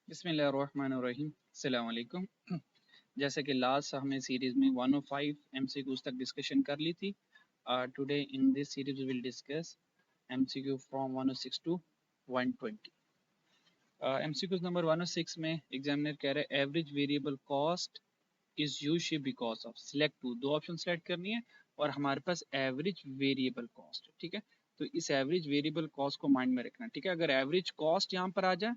बिस्मिल्लाहिर्रहमानिर्रहीम। अस्सलाम वालेकुम। जैसे कि लास्ट हमने सीरीज में 105 एमसीक्यूज तक डिस्कशन कर ली थी। Today in this series we will discuss MCQ from 106 to 120। MCQs number 106 में एग्जामिनर कह रहे हैं average variable cost is U shape because of select two. दो ऑप्शन सेलेक्ट करनी है और हमारे पास एवरेज वेरिएबल कॉस्ट है। ठीक है, तो इस एवरेज वेरिएबल कॉस्ट को माइंड में रखना। ठीक है, अगर एवरेज कॉस्ट यहाँ पर आ जाए,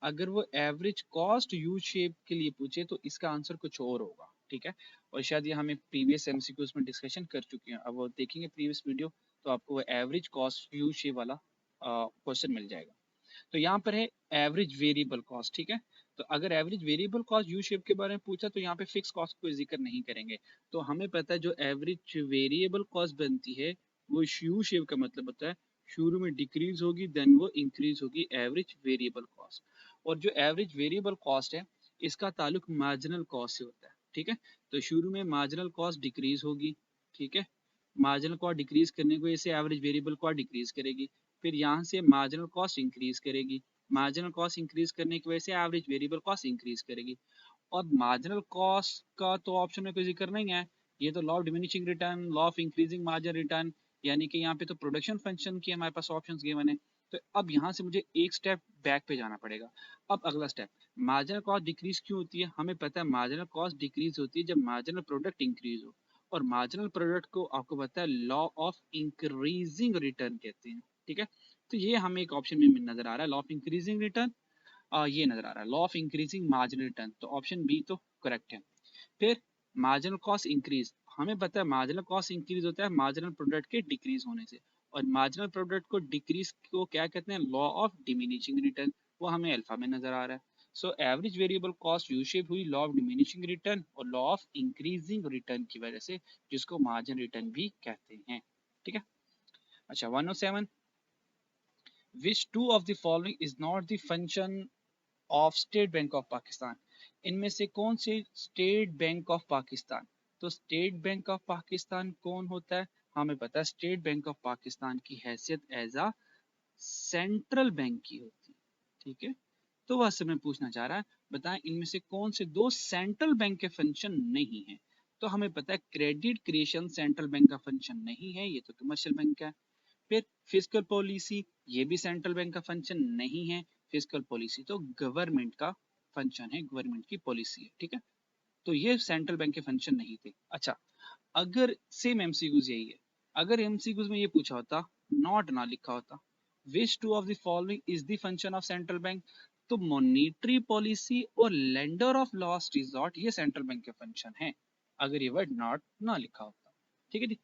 अगर वो एवरेज कॉस्ट यू शेप के लिए पूछे तो इसका आंसर कुछ और होगा। ठीक है, और शायद ये हमें प्रीवियस एमसीक्यूज में डिस्कशन कर चुके हैं। अब वो देखेंगे प्रीवियस वीडियो तो आपको वो एवरेज कॉस्ट यू शेप वाला क्वेश्चन मिल जाएगा। तो यहाँ पर है एवरेज वेरिएबल कॉस्ट। ठीक है, तो अगर average variable cost U shape के बारे में पूछा तो यहाँ पे फिक्स कॉस्ट को जिक्र नहीं करेंगे। तो हमें पता है जो एवरेज वेरिएबल कॉस्ट बनती है वो यू शेप का मतलब होता है शुरू में डिक्रीज होगी देन वो इंक्रीज होगी, एवरेज वेरिएबल कॉस्ट। और जो एवरेज वेरिएबल कॉस्ट है इसका ताल्लुक मार्जिनल कॉस्ट से होता है। ठीक है, तो शुरू में मार्जिनल कॉस्ट डिक्रीज होगी। ठीक है, मार्जिनल कॉस्ट डिक्रीज करने की वजह से एवरेज वेरिएबल कॉस्ट डिक्रीज करेगी। फिर यहाँ से मार्जिनल कॉस्ट इंक्रीज करेगी, मार्जिनल कॉस्ट इंक्रीज करने की वजह से एवरेज वेरिएबल कॉस्ट इंक्रीज करेगी। और मार्जिनल कॉस्ट का तो ऑप्शन में कोई जिक्र नहीं है, ये तो law of diminishing return, law of increasing margin return, यानी कि यहाँ पे तो प्रोडक्शन फंक्शन की हमारे पास ऑप्शंस गिवन है। तो अब यहाँ से मुझे एक स्टेप बैक पे जाना पड़ेगा। अब अगला स्टेप, मार्जिनल कॉस्ट डिक्रीज क्यों होती है? हमें पता है मार्जिनल कॉस्ट डिक्रीज होती है जब मार्जिनल प्रोडक्ट इंक्रीज हो, और मार्जिनल प्रोडक्ट को आपको पता है लॉ ऑफ इंक्रीजिंग रिटर्न कहते हैं। ठीक है, तो ये हमें एक ऑप्शन में नजर आ रहा है, लॉ ऑफ इंक्रीजिंग रिटर्न। ये नजर आ रहा है law of increasing marginal return, तो ऑप्शन बी तो करेक्ट है। फिर मार्जिनल कॉस्ट इंक्रीज, हमें पता है मार्जिनल कॉस्ट इंक्रीज होता है मार्जिनल प्रोडक्ट के डिक्रीज होने से, और मार्जिनल प्रोडक्ट को डिक्रीज को क्या कहते हैं? लॉ ऑफ डिमिनिशिंग रिटर्न, वो हमें अल्फा में नजर आ रहा है। So average variable cost U shape हुई लॉ ऑफ डिमिनिशिंग रिटर्न और लॉ ऑफ इंक्रीजिंग रिटर्न की वजह से, जिसको मार्जिन रिटर्न भी कहते हैं। ठीक है, अच्छा 107, which two of the following is not the function of State Bank of Pakistan? इनमें से कौन से स्टेट बैंक ऑफ पाकिस्तान? तो स्टेट बैंक ऑफ पाकिस्तान कौन होता है? हमें पता है स्टेट बैंक ऑफ पाकिस्तान की हैसियत एज अ सेंट्रल बैंक की होती है। ठीक है, तो वह समय पूछना चाह रहा है बताएं इनमें से कौन से दो सेंट्रल बैंक के फंक्शन नहीं है? तो हमें पता है क्रेडिट क्रिएशन सेंट्रल बैंक का फंक्शन नहीं है, ये तो कमर्शियल बैंक का है। फिर फिस्कल पॉलिसी, ये भी सेंट्रल बैंक का फंक्शन नहीं है, फिस्कल पॉलिसी तो गवर्नमेंट का फंक्शन है, गवर्नमेंट की पॉलिसी है। ठीक है, तो ये सेंट्रल बैंक के फंक्शन नहीं थे। अच्छा, अगर सेम एमसीक्यूज यही है, अगर एमसीक्यूज में ये पूछा होता, नॉट ना लिखा होता, which two of the following is the function of central bank, तो मॉनेटरी पॉलिसी और लेंडर ऑफ लास्ट रिजॉर्ट ये सेंट्रल बैंक के फंक्शन है, अगर ये वर्ड नॉट ना लिखा होता। ठीक है जी,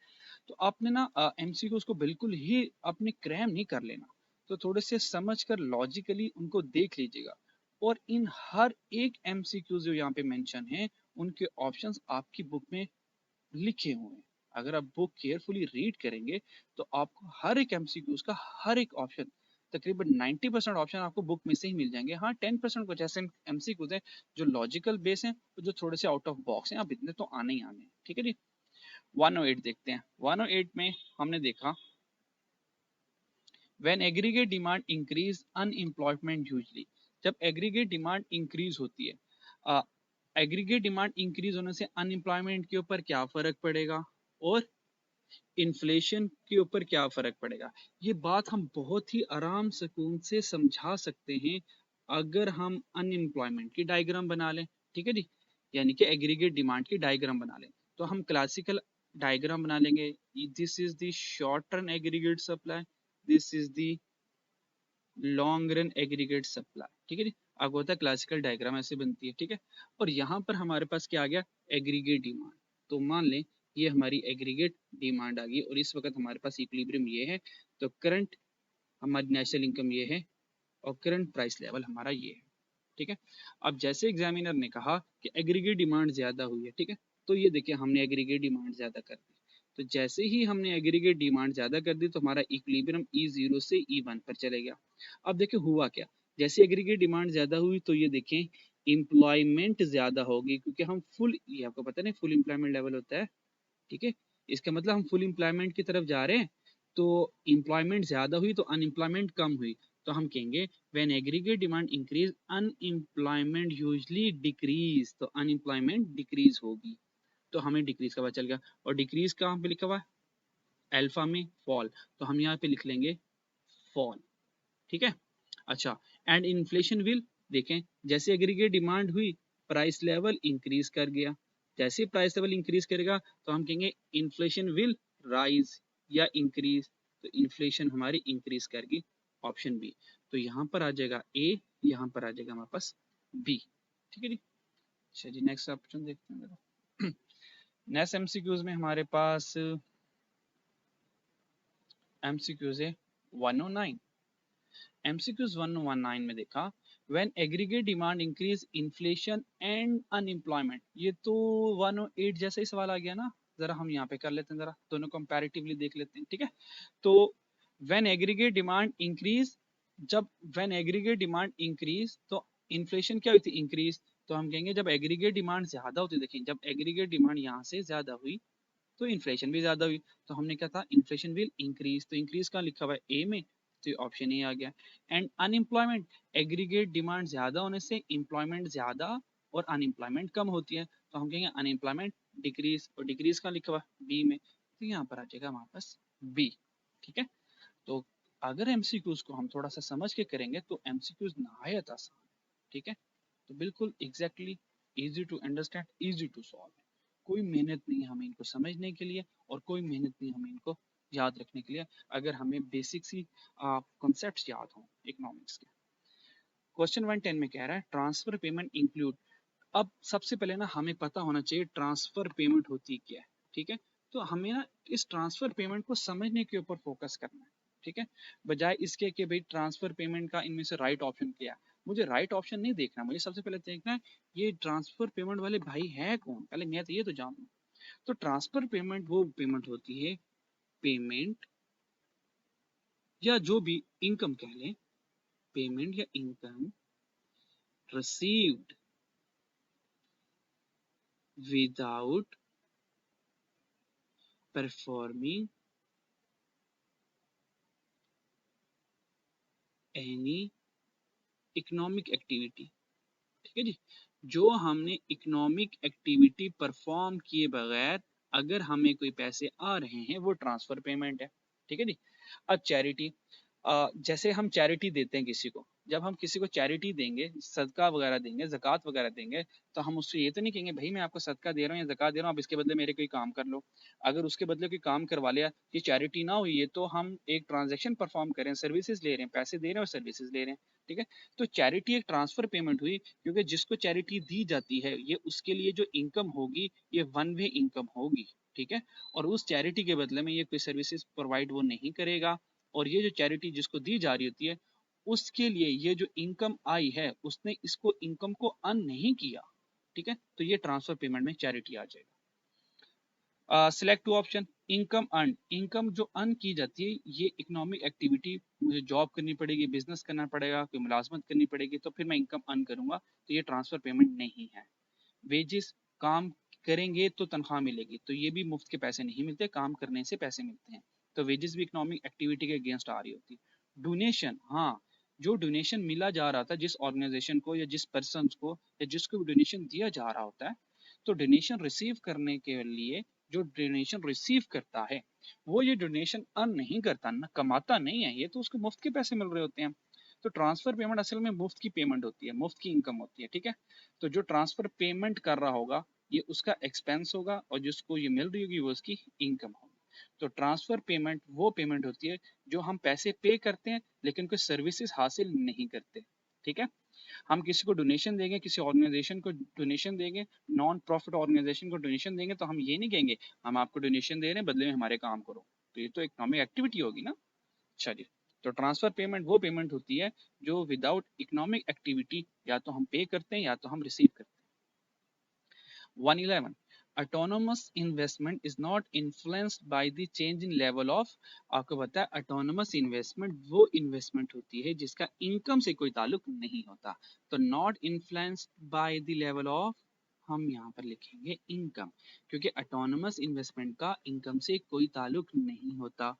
तो आपने ना एमसीक्यूज को बिल्कुल ही अपने क्रैम नहीं कर लेना, तो थोड़े से समझ कर लॉजिकली उनको देख लीजिएगा। और इन हर एक एमसीक्यू जो यहाँ पे मेंशन है उनके ऑप्शंस आपकी बुक में लिखे हुए हैं। अगर आप बुक केयरफुली रीड करेंगे तो आपको हर एक एमसीक्यूज का हर एक ऑप्शन, तकरीबन 90% ऑप्शन आपको बुक में से ही मिल जाएंगे। हाँ 10% कुछ ऐसे एमसीक्यूज हैं जो लॉजिकल बेस हैं, जो थोड़े से आउट ऑफ बॉक्स हैं, अब इतने तो आने ही आने हैं। ठीक है जी, 108 देखते हैं। 108 में हमने देखा when aggregate demand increase unemployment usually, जब एग्रीगेट डिमांड इंक्रीज होती है, एग्रीगेट डिमांड इंक्रीज होने से अनएम्प्लॉयमेंट के ऊपर क्या फर्क पड़ेगा और इन्फ्लेशन के ऊपर क्या फर्क पड़ेगा? ये बात हम बहुत ही आराम सुकून से समझा सकते हैं अगर हम अनएम्प्लॉयमेंट की डायग्राम बना लें। ठीक है जी, यानी कि एग्रीगेट डिमांड की डायग्राम बना लें, तो हम क्लासिकल डायग्राम बना लेंगे। This is the short term aggregate supply, this is the long run aggregate supply. ठीक है जी, अब होता है क्लासिकल डायग्राम ऐसे बनती है। ठीक है, और यहाँ पर हमारे पास क्या आ गया? Aggregate demand. तो मान लें ये हमारी एग्रीगेट डिमांड आ गई और इस वक्त हमारे पास इक्विलिब्रियम ये है, तो करंट हमारी नेशनल इनकम ये है और करंट प्राइस लेवल हमारा ये है। ठीक है, अब जैसे एग्जामिनर ने कहा कि एग्रीगेट डिमांड ज्यादा हुई है, ठीक है, तो ये देखिए हमने एग्रीगेट डिमांड ज्यादा कर दी। तो जैसे ही हमने एग्रीगेट डिमांड ज्यादा कर दी तो हमारा इक्विलिब्रियम E0 से E1 पर चले गया। अब देखिए हुआ क्या, जैसे एग्रीगेट डिमांड ज्यादा हुई तो ये देखें एम्प्लॉयमेंट ज्यादा होगी, क्योंकि हम फुल, ये आपको पता नहीं फुल एम्प्लॉयमेंट लेवल होता है। ठीक है, इसका मतलब हम फुल एम्प्लॉयमेंट की तरफ जा रहे हैं, तो एम्प्लॉयमेंट ज्यादा हुई तो अनएम्प्लॉयमेंट कम हुई, तो हम कहेंगे when aggregate demand increase unemployment usually decrease, तो अनएम्प्लॉयमेंट डिक्रीज होगी, तो हमें डिक्रीज का पता चल गया। और डिक्रीज कहाँ पे लिखा हुआ है, अल्फा में फॉल, तो हम यहाँ पे लिख लेंगे फॉल, ठीक है। अच्छा, एंड इन्फ्लेशन विल, देखें जैसे एग्रीगेट डिमांड हुई प्राइस लेवल इंक्रीज कर गया, जैसे प्राइस लेवल इंक्रीज करेगा तो हम कहेंगे इन्फ्लेशन विल राइज या इंक्रीज, तो इन्फ्लेशन हमारी इंक्रीज करेगी, ऑप्शन बी। तो यहाँ पर आ जाएगा ए, यहाँ पर आ जाएगा हमारे पास बी, ठीक है जी। अच्छा जी, नेक्स्ट ऑप्शन देखते हैं। नेक्स्ट एमसीक्यूज में हमारे पास एमसीक्यूज है 109। एमसीक्यूज 119 में देखा when aggregate demand increase inflation and unemployment, ये तो 108 जैसा ही सवाल आ गया ना, जरा हम यहाँ पे कर लेते हैं, जरा दोनों कंपैरेटिवली देख लेते हैं, ठीक है। तो व्हेन एग्रीगेट डिमांड इंक्रीज, जब व्हेन एग्रीगेट डिमांड इंक्रीज तो इन्फ्लेशन क्या हुई थी, इंक्रीज, तो हम कहेंगे जब एग्रीगेट डिमांड ज्यादा होती, देखिए जब एग्रीगेट डिमांड यहाँ से ज्यादा हुई तो इन्फ्लेशन भी ज्यादा हुई, तो हमने क्या था, इन्फ्लेशन विल इंक्रीज, तो इंक्रीज का लिखा हुआ है ए में, तो ऑप्शन ए आ गया। एंड अनएम्प्लॉयमेंट, एग्रीगेट डिमांड ज्यादा होने से एम्प्लॉयमेंट ज्यादा और अनएम्प्लॉयमेंट कम होती है, तो हम कहेंगे अनएम्प्लॉयमेंट डिक्रीज, और डिक्रीज का लिखा हुआ है बी में, तो यहाँ पर आ जाएगा हमारे पास बी, ठीक है। तो अगर एमसीक्यूज को हम थोड़ा सा समझ के करेंगे तो एमसीक्यूज नहायत आसान, ठीक है, तो बिल्कुल exactly easy to understand, easy to solve, कोई मेहनत नहीं है हमें इनको समझने के लिए और कोई मेहनत नहीं हमें इनको याद रखने के लिए, अगर हमें बेसिक सी कॉन्सेप्ट्स याद हों इकोनॉमिक्स के। क्वेश्चन 110 में कह रहा है ट्रांसफर पेमेंट इंक्लूड, अब सबसे पहले ना हमें पता होना चाहिए ट्रांसफर पेमेंट होती क्या है, ठीक है। तो हमें ना इस ट्रांसफर पेमेंट को समझने के ऊपर फोकस करना है, ठीक है, बजाय इसके कि भाई ट्रांसफर पेमेंट का इनमें से राइट ऑप्शन क्या है। मुझे राइट ऑप्शन नहीं देखना, मुझे सबसे पहले देखना है ये ट्रांसफर पेमेंट वाले भाई है कौन, पहले मैं तो ये तो जान लूं। तो ट्रांसफर पेमेंट वो पेमेंट होती है, पेमेंट या जो भी इनकम कह लें, पेमेंट या income received without performing any economic activity, ठीक है जी। जो हमने इकोनॉमिक एक्टिविटी परफॉर्म किए बगैर अगर हमें कोई पैसे आ रहे हैं वो ट्रांसफर पेमेंट है, ठीक है जी। अब चैरिटी, जैसे हम चैरिटी देते हैं किसी को, जब हम किसी को चैरिटी देंगे, सदका वगैरह देंगे, ज़कात वगैरह देंगे, तो हम उससे ये तो नहीं कहेंगे भाई मैं आपको सदका दे रहा हूँ या ज़कात दे रहा हूँ, अब इसके बदले मेरे कोई काम कर लो। अगर उसके बदले कोई काम करवा लिया, ये चैरिटी ना हुई, ये तो हम एक ट्रांजेक्शन परफॉर्म कर रहे हैं, सर्विसेज ले रहे हैं, पैसे दे रहे हैं और सर्विसेज ले रहे हैं, ठीक है। तो चैरिटी एक ट्रांसफर पेमेंट हुई, क्योंकि जिसको चैरिटी दी जाती है ये उसके लिए जो इनकम होगी ये वन वे इनकम होगी, ठीक है। और उस चैरिटी के बदले में ये कोई सर्विसेज प्रोवाइड वो नहीं करेगा, और ये जो चैरिटी जिसको दी जा रही होती है उसके लिए ये जो इनकम आई है उसने इसको इनकम को अर्न नहीं किया, ठीक है, तो ये ट्रांसफर पेमेंट में चैरिटी आ जाएगा। Select two option, income earn, income जो अर्न की जाती है ये इकोनॉमिक एक्टिविटी, मुझे जॉब करनी पड़ेगी, बिजनेस करना पड़ेगा, कोई मुलाजमत करनी पड़ेगी तो फिर मैं इनकम अर्न करूंगा, तो ये ट्रांसफर पेमेंट नहीं है। वेजेस, काम करेंगे तो तनख्वाह मिलेगी, तो ये भी मुफ्त के पैसे नहीं मिलते, काम करने से पैसे मिलते हैं, तो वेजेस भी इकोनॉमिक एक्टिविटी के अगेंस्ट आ रही होती है। डोनेशन, हाँ, जो डोनेशन मिला जा रहा था जिस ऑर्गेनाइजेशन को या जिस पर्सन को या जिसको भी डोनेशन दिया जा रहा होता है, तो डोनेशन रिसीव करने के लिए जो डोनेशन रिसीव करता है वो ये डोनेशन अर्न नहीं करता ना, कमाता नहीं है, ये तो उसको मुफ्त के पैसे मिल रहे होते हैं। तो ट्रांसफर पेमेंट असल में मुफ्त की पेमेंट होती है, मुफ्त की इनकम होती है, ठीक है। तो जो ट्रांसफर पेमेंट कर रहा होगा ये उसका एक्सपेंस होगा और जिसको ये मिल रही होगी वो उसकी इनकम होगी। तो ट्रांसफर पेमेंट वो पेमेंट होती है जो हम पैसे पे करते हैं लेकिन कोई सर्विसेज हासिल नहीं करते, ठीक है। हम किसी को डोनेशन देंगे, किसी ऑर्गेनाइजेशन को डोनेशन देंगे, नॉन प्रॉफिट ऑर्गेनाइजेशन को डोनेशन देंगे, तो हम ये नहीं कहेंगे हम आपको डोनेशन दे रहे हैं बदले में हमारे काम करो, तो ये तो इकोनॉमिक एक्टिविटी होगी ना। चलिए, तो ट्रांसफर पेमेंट वो पेमेंट होती है जो विदाउट इकोनॉमिक एक्टिविटी या तो हम पे करते हैं या तो हम रिसीव करते हैं। 111, autonomous investment is not influenced by the change in level of, आपको पता है autonomous investment वो इन्वेस्टमेंट होती है जिसका इनकम से कोई ताल्लुक नहीं होता, तो not influenced by the level of, हम यहाँ पर लिखेंगे इनकम, क्योंकि autonomous इन्वेस्टमेंट का इनकम से कोई ताल्लुक नहीं होता।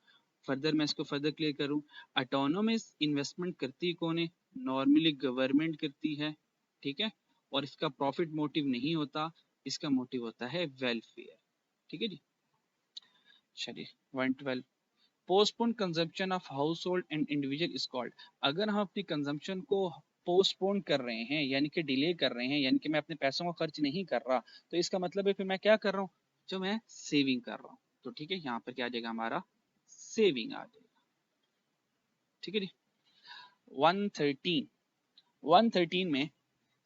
फर्दर मैं इसको फर्दर क्लियर करूं, ऑटोनोमस इन्वेस्टमेंट करती कौन है? नॉर्मली गवर्नमेंट करती है, ठीक है, और इसका प्रॉफिट मोटिव नहीं होता, इसका मोटिव होता है वेलफेयर, ठीक है जी। चलिए 112, postpone consumption of house hold and individual is called, अगर हम अपनी कंजम्पशन को पोस्टपोन कर रहे हैं यानी कि डिले कर रहे हैं, यानी कि मैं अपने पैसों को खर्च नहीं कर रहा, तो इसका मतलब है फिर मैं क्या कर रहा हूँ? जो मैं सेविंग कर रहा हूँ, तो ठीक है, यहाँ पर क्या आ जाएगा? हमारा सेविंग आ जाएगा, ठीक है जी। 113, 113 में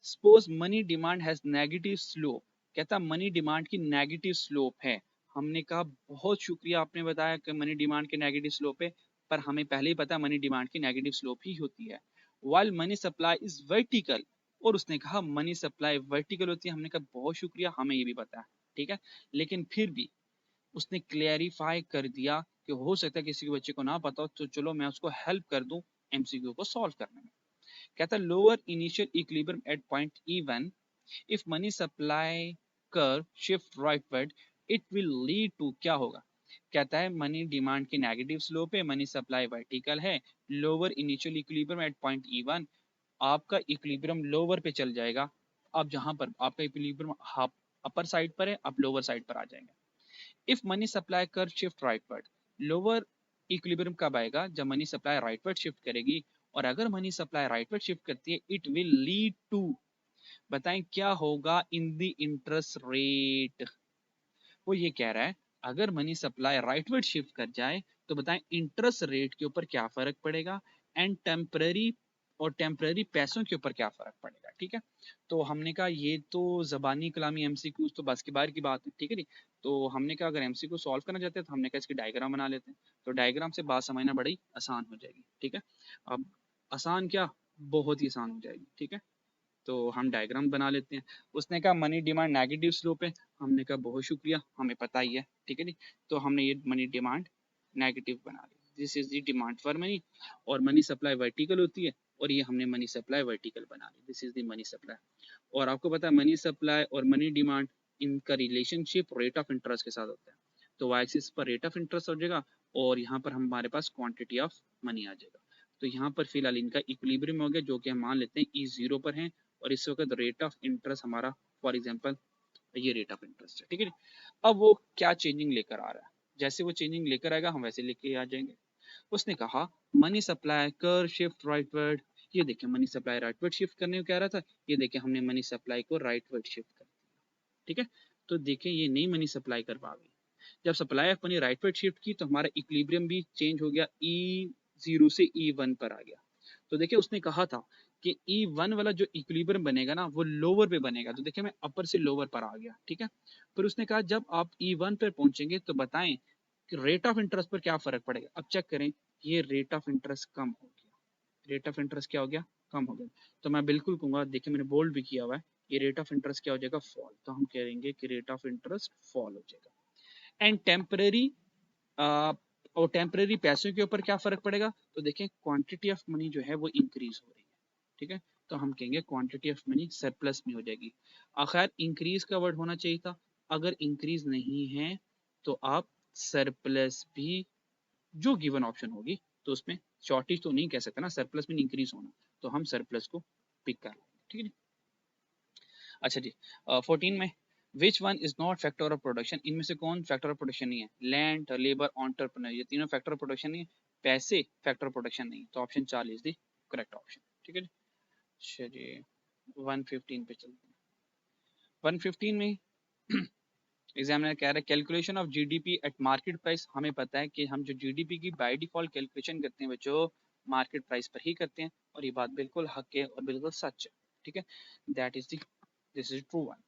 suppose money demand has negative slope, कहता मनी डिमांड की नेगेटिव स्लोप है। हमने कहा बहुत शुक्रिया आपने बताया कि मनी डिमांड की नेगेटिव स्लोप है, पर हमें पहले ही पता है मनी डिमांड की नेगेटिव स्लोप ही होती है। While money supply is vertical, और उसने कहा मनी सप्लाई वर्टिकल होती है, हमने कहा बहुत शुक्रिया हमें ये भी पता है, ठीक है, लेकिन फिर भी उसने क्लैरिफाई कर दिया कि हो सकता है किसी के बच्चे को ना पता हो, तो चलो मैं उसको हेल्प कर दूं एमसीक्यू को सॉल्व करने में। कहता है lower initial equilibrium at point E1 if money supply curve shift rightward it will lead to, क्या होगा? कहता है मनी डिमांड की नेगेटिव स्लोप है, मनी सप्लाई वर्टिकल है, lower initial equilibrium at point E1, आपका इक्विलिब्रियम लोअर पे चल जाएगा। अब जहां पर आपका इक्विलिब्रियम अपर साइड पर है, आप लोअर साइड पर आ जाएंगे। If money supply curve shift rightward, lower equilibrium कब आएगा? जब मनी सप्लाई राइटवर्ड शिफ्ट करेगी, और अगर मनी सप्लाई राइटवर्ड शिफ्ट करती है इट विल लीड टू, बताएं क्या होगा? इन द इंटरेस्ट रेट, वो ये कह रहा है अगर मनी सप्लाई राइटवर्ड शिफ्ट कर जाए तो बताएं इंटरेस्ट रेट के ऊपर क्या फर्क पड़ेगा, एंड टेम्पररी और टेम्पररी पैसों के ऊपर क्या फर्क पड़ेगा, ठीक है। तो हमने कहा ये तो जबानी कलामी एमसीक्यू तो बस की बार की बात है, ठीक है जी। तो हमने कहा अगर एमसीक्यू सॉल्व करना चाहते हैं तो हमने कहा इसकी डायग्राम बना लेते हैं, तो डायग्राम से बात समझना बड़ी आसान हो जाएगी, ठीक है। अब आसान क्या, बहुत ही आसान हो जाएगी, ठीक है। तो हम डायग्राम बना लेते हैं। उसने कहा मनी डिमांड नेगेटिव स्लोप है, हमने कहा बहुत शुक्रिया हमें पता ही है, ठीक है जी। तो हमने ये मनी डिमांड नेगेटिव बना ली, this is the demand for money, और मनी सप्लाई वर्टिकल होती है, और ये हमने मनी सप्लाई वर्टिकल बना ली, this is the money supply. और आपको पता है मनी सप्लाई और मनी डिमांड इनका रिलेशनशिप रेट ऑफ इंटरेस्ट के साथ होता है, तो वाई एक्सिस पर रेट ऑफ इंटरेस्ट हो जाएगा, और यहाँ पर हमारे पास क्वांटिटी ऑफ मनी आ जाएगा। तो यहाँ पर फिलहाल इनका इक्विलिब्रियम हो गया, जो कि हम मान लेते हैं E0 पर है, और इस वक्त रेट ऑफ इंटरेस्ट हमारा फॉर एग्जांपल ये रेट ऑफ इंटरेस्ट है, ठीक है। अब वो क्या चेंजिंग लेकर आ रहा है, जैसे वो चेंजिंग लेकर आएगा हम वैसे लेके आ जाएंगे। उसने कहा मनी सप्लाई कर शिफ्ट राइटवर्ड, ये देखिए मनी सप्लाई राइटवर्ड शिफ्ट करने को कह रहा था, ये देखिए हमने मनी सप्लाई को राइटवर्ड शिफ्ट कर दिया, ठीक है। तो देखिए ये नई मनी सप्लाई कर पा गई, जब supply of money rightward shift की तो हमारा इक्विलिब्रियम भी चेंज हो गया, E0 से E1 पर आ गया। तो देखिए उसने कहा था कि E1 वाला जो इक्विलिब्रियम बनेगा ना वो लोअर पे बनेगा, तो देखिए मैं अपर से लोअर पर आ गया, ठीक है। फिर उसने कहा जब आप E1 पर पहुंचेंगे तो बताएं कि रेट ऑफ इंटरेस्ट पर क्या फर्क पड़ेगा। अब चेक करें, ये रेट ऑफ इंटरेस्ट कम हो गया, रेट ऑफ इंटरेस्ट क्या हो गया? कम हो गया। तो मैं बिल्कुल कहूंगा, देखिए मैंने बोल्ड भी किया हुआ है, ये रेट ऑफ इंटरेस्ट क्या हो जाएगा? फॉल। तो हम कहेंगे कि रेट ऑफ इंटरेस्ट फॉल हो जाएगा। एंड टेम्पररी और टेम्पररी पैसों के ऊपर क्या फर्क पड़ेगा? तो देखें क्वांटिटी ऑफ मनी जो है वो इंक्रीज हो रही है, ठीक है। तो हम कहेंगे क्वांटिटी ऑफ मनी सरप्लस में हो जाएगी। आखिर इंक्रीज का वर्ड होना चाहिए था, अगर इंक्रीज नहीं है तो आप सरप्लस भी, जो गिवन ऑप्शन होगी, तो उसमें शॉर्टेज तो नहीं कह सकते ना, सरप्लस में इंक्रीज होना, तो हम सरप्लस को पिक कर लेंगे, ठीक है। अच्छा जी 14 में which one is not factor of production, इनमें से कौन फैक्टर ऑफ प्रोडक्शन नहीं है? लैंड, लेबर, एंटरप्रेन्योर, ये तीनों फैक्टर ऑफ प्रोडक्शन नहीं है, पैसे फैक्टर ऑफ प्रोडक्शन नहीं, तो option 4 is the correct option, ठीक है। चलिए 115 पे चलते हैं। 115 में एग्जामिनर कह रहा है calculation of GDP at market price, हमें पता है कि हम जो जीडीपी की बाय डिफॉल्ट कैलकुलेशन करते हैं बच्चों मार्केट प्राइस पर ही करते हैं, और ये बात बिल्कुल हक है और बिल्कुल सच है, ठीक है। That is the, this is true one.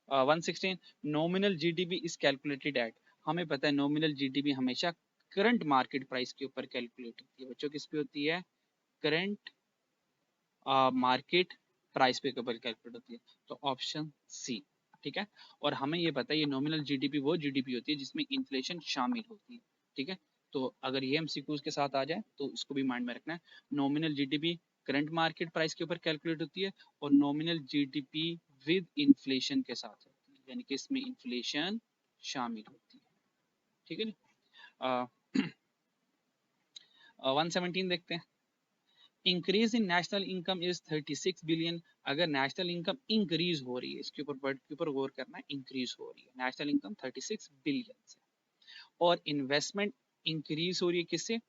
116 nominal GDP is calculated at, हमें पता है नॉमिनल जीडीपी हमेशा करंट मार्केट प्राइस के ऊपर कैलकुलेट होती है बच्चों, किस पे होती है? करंट मार्केट प्राइस पे ऊपर कैलकुलेट होती है, तो ऑप्शन सी, ठीक है। और हमें ये पता है ये नॉमिनल जीडीपी वो जीडीपी होती है जिसमें इन्फ्लेशन शामिल होती है, ठीक है। तो अगर ये एमसीक्यूज के साथ आ जाए तो इसको भी माइंड में रखना है, nominal GDP current market price के ऊपर कैलकुलेट होती है, और नॉमिनल जीडीपी विद इन्फ्लेशन के साथ होती है, यानी कि इसमें इन्फ्लेशन शामिल होती है, ठीक है ना। 117 देखते हैं। Increase in national income is 36 billion. अगर नेशनल इनकम इंक्रीज हो रही है, इसके ऊपर वर्ड के ऊपर गौर करना है, इंक्रीज हो रही है, नेशनल इनकम 36 बिलियन से, और इन्वेस्टमेंट इंक्रीज हो रही है किससे,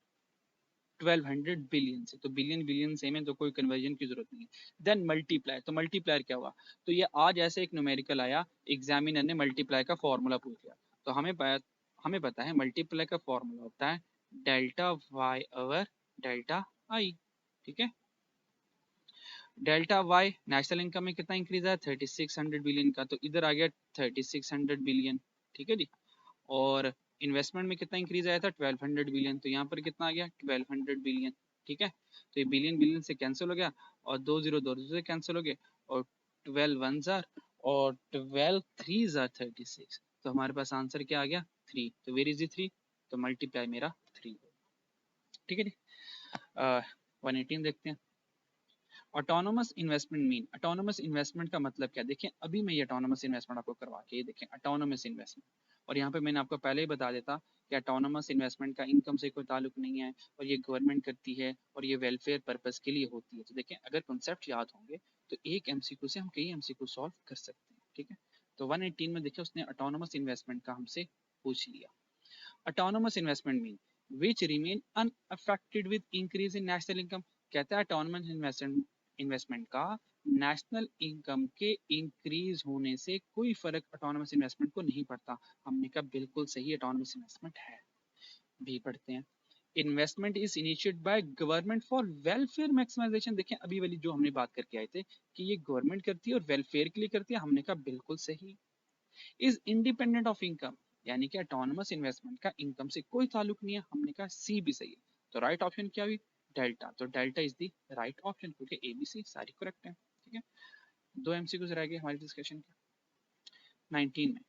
1200 बिलियन से। तो बिलियन बिलियन से में तो कोई कन्वर्जन की जरूरत नहीं है। देन मल्टीप्लाई, तो मल्टीप्लायर क्या हुआ, तो ये आज ऐसे एक न्यूमेरिकल आया, एग्जामिनर ने मल्टीप्लाई का फॉर्मूला पूछ लिया, तो हमें पता है मल्टीप्लाई का फॉर्मूला होता है delta Y over delta I. ठीक है, डेल्टा वाई नेशनल इनकम में कितना इंक्रीज आया, 3600 बिलियन का, तो इधर आ गया 3600 बिलियन। ठीक है जी, और इन्वेस्टमेंट में कितना इंक्रीज आया था, 1200 बिलियन, तो यहाँ पर कितना आ गया, 1200 बिलियन। ठीक है, तो ये बिलियन बिलियन से कैंसिल हो गया, और 2 0 से कैंसिल हो गए, और 12 1s आर, और 12 3s आर 36, तो हमारे पास आंसर क्या आ गया, 3। तो वेर इज द 3, तो मल्टीप्लाई मेरा 3। ठीक है जी, 118 देखते हैं। Autonomous investment mean, autonomous investment का मतलब क्या, देखिए अभी मैं ये ऑटोनोमस इन्वेस्टमेंट आपको करवा के, ये देखें ऑटोनोमस इन्वेस्टमेंट, और यहाँ पे मैंने आपको पहले ही बता देता कि ऑटोनोमस इन्वेस्टमेंट का इनकम से कोई ताल्लुक नहीं है, और ये गवर्नमेंट करती है, और ये वेलफेयर पर्पस के लिए होती है। तो देखें अगर कॉन्सेप्ट याद होंगे तो एक एमसीक्यू से हम कई एमसीक्यू सॉल्व कर सकते हैं। ठीक है, तो 118 में देखिए उसने ऑटोनोमस इन्वेस्टमेंट का हमसे पूछ लिया। Autonomous investment mean which remain unaffected with increase in national income. कहता है ऑटोनोमस इन्वेस्टमेंट का नेशनल इनकम के इंक्रीज होने से कोई फर्क ऑटोनोमस इन्वेस्टमेंट को नहीं पड़ता। हमने कहा बिल्कुल सही, ऑटोनोमस इन्वेस्टमेंट है। भी पढ़ते हैं, investment is initiated by government for welfare maximisation. देखें अभी वाली जो हमने बात करके आए थे कि ये गवर्नमेंट करती है और वेलफेयर के लिए करती है, हमने कहा बिल्कुल सही। इज इंडिपेंडेंट ऑफ इनकम, यानी कि ऑटोनोमस इन्वेस्टमेंट का इनकम से कोई ताल्लुक नहीं है, हमने कहा सी भी सही है। तो राइट ऑप्शन क्या हुई, डेल्टा, तो delta is the right option, क्योंकि ए बी सी सारी करेक्ट है। ठीक है, 2 एमसीक्यूज रह गए हमारी डिस्कशन के। 19 में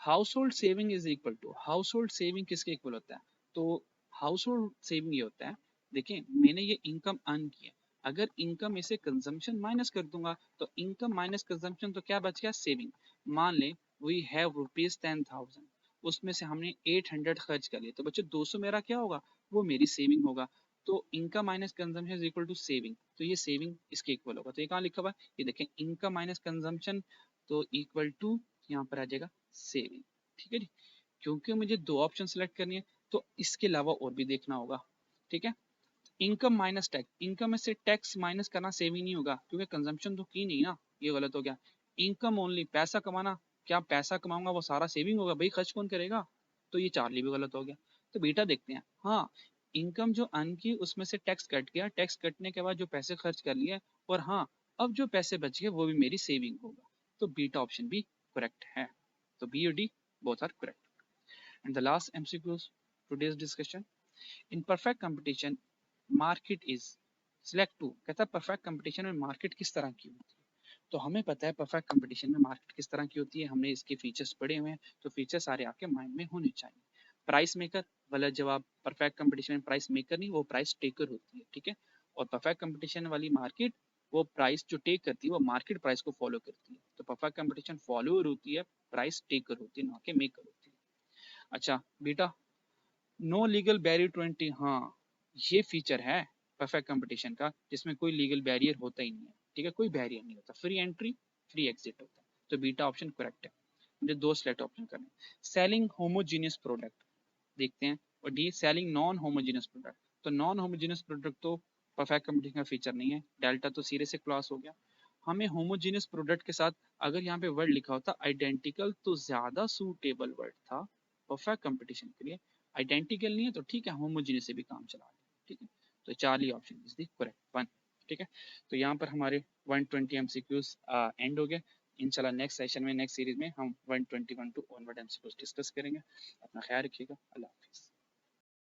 household saving is equal to, household saving किसके इक्वल होता है, तो हाउस होल्ड सेविंग ये होता है, देखिए मैंने ये इनकम अर्न किया, अगर इनकम में से कंजम्पशन माइनस कर दूंगा तो इनकम माइनस कंजम्पशन, तो क्या बच गया, सेविंग। मान ले वी हैव रुपीज 10,000, उसमें से हमने 800 खर्च कर लिया, तो बच्चे 200 मेरा क्या होगा, वो मेरी सेविंग होगा। तो income minus consumption is equal to saving, तो ये सेविंग इसके इक्वल होगा। तो ये कहाँ लिखा हुआ है, ये देखें इनकम माइनस कंजम्पशन, तो इक्वल टू यहाँ पर आ जाएगा सेविंग। ठीक है जी, क्योंकि मुझे 2 ऑप्शन सेलेक्ट करनी है तो इसके अलावा और भी देखना होगा। ठीक है, इनकम माइनस टैक्स, इनकम में से टैक्स माइनस करना सेविंग नहीं होगा, क्योंकि कंजम्पशन तो की नहीं ना, ये गलत हो गया। इनकम ओनली, पैसा कमाना, क्या पैसा कमाऊंगा वो सारा सेविंग होगा, भाई खर्च कौन करेगा, तो ये चार्ली भी गलत हो गया। तो बेटा देखते हैं, हाँ इनकम जो अर्न की उसमें से टैक्स कट गया, टैक्स कटने के बाद जो पैसे खर्च कर लिए, और हाँ अब जो पैसे बच गए वो भी मेरी सेविंग होगा, तो बीटा ऑप्शन भी करेक्ट है। तो बी और D both are correct. And the last MCQs today's discussion, in perfect competition market is select to, कहता है परफेक्ट कंपटीशन में मार्केट किस तरह की होती है। तो हमें पता है परफेक्ट कंपटीशन में मार्केट किस तरह की होती है, हमने इसके फीचर्स पढ़े हुए हैं, तो फीचर्स सारे आपके माइंड में होने चाहिए। प्राइस मेकर, गलत जवाब, परफेक्ट कंपटीशन में प्राइस मेकर नहीं, वो प्राइस टेकर होती है। ठीक है, और परफेक्ट कंपटीशन वाली मार्केट वो प्राइस जो टेक करती है वो मार्केट प्राइस को फॉलो करती है। तो परफेक्ट कंपटीशन फॉलोअर होती है, प्राइस टेकर होती है, ना कि मेकर होती है। अच्छा बेटा, नो लीगल बैरियर 20, हाँ ये फीचर है परफेक्ट कंपटीशन का जिसमें कोई लीगल बैरियर होता ही नहीं है। ठीक है, कोई बैरियर नहीं होता, फ्री एंट्री फ्री एग्जिट होता है। तो बीटा ऑप्शन करेक्ट है। मुझे 2 सेलेक्ट ऑप्शन करने, सेलिंग होमोजीनियस प्रोडक्ट देखते हैं, और D selling non homogeneous product. तो नॉन होमोजीनियस प्रोडक्ट तो परफेक्ट कंपटीशन का फीचर नहीं है, डेल्टा तो सीधे से क्लॉस हो गया। हमें होमोजीनियस प्रोडक्ट के साथ अगर यहाँ पे वर्ड लिखा होता आइडेंटिकल तो ज्यादा सूटेबल वर्ड था परफेक्ट कंपटीशन के लिए। आइडेंटिकल नहीं है तो ठीक है, होमोजीनियस से भी काम चला लें। ठीक है, तो Charlie option is the correct one. ठीक है, तो यहाँ पर हमारे 120 एमसीक्यूज एंड हो गए। इंशाल्लाह नेक्स्ट सेशन में, नेक्स्ट सीरीज में हम 121 टू ऑनवर्ड एमसीक्यूज डिस्कस करेंगे। अपना ख्याल रखिएगा, अल्लाह हाफिज़।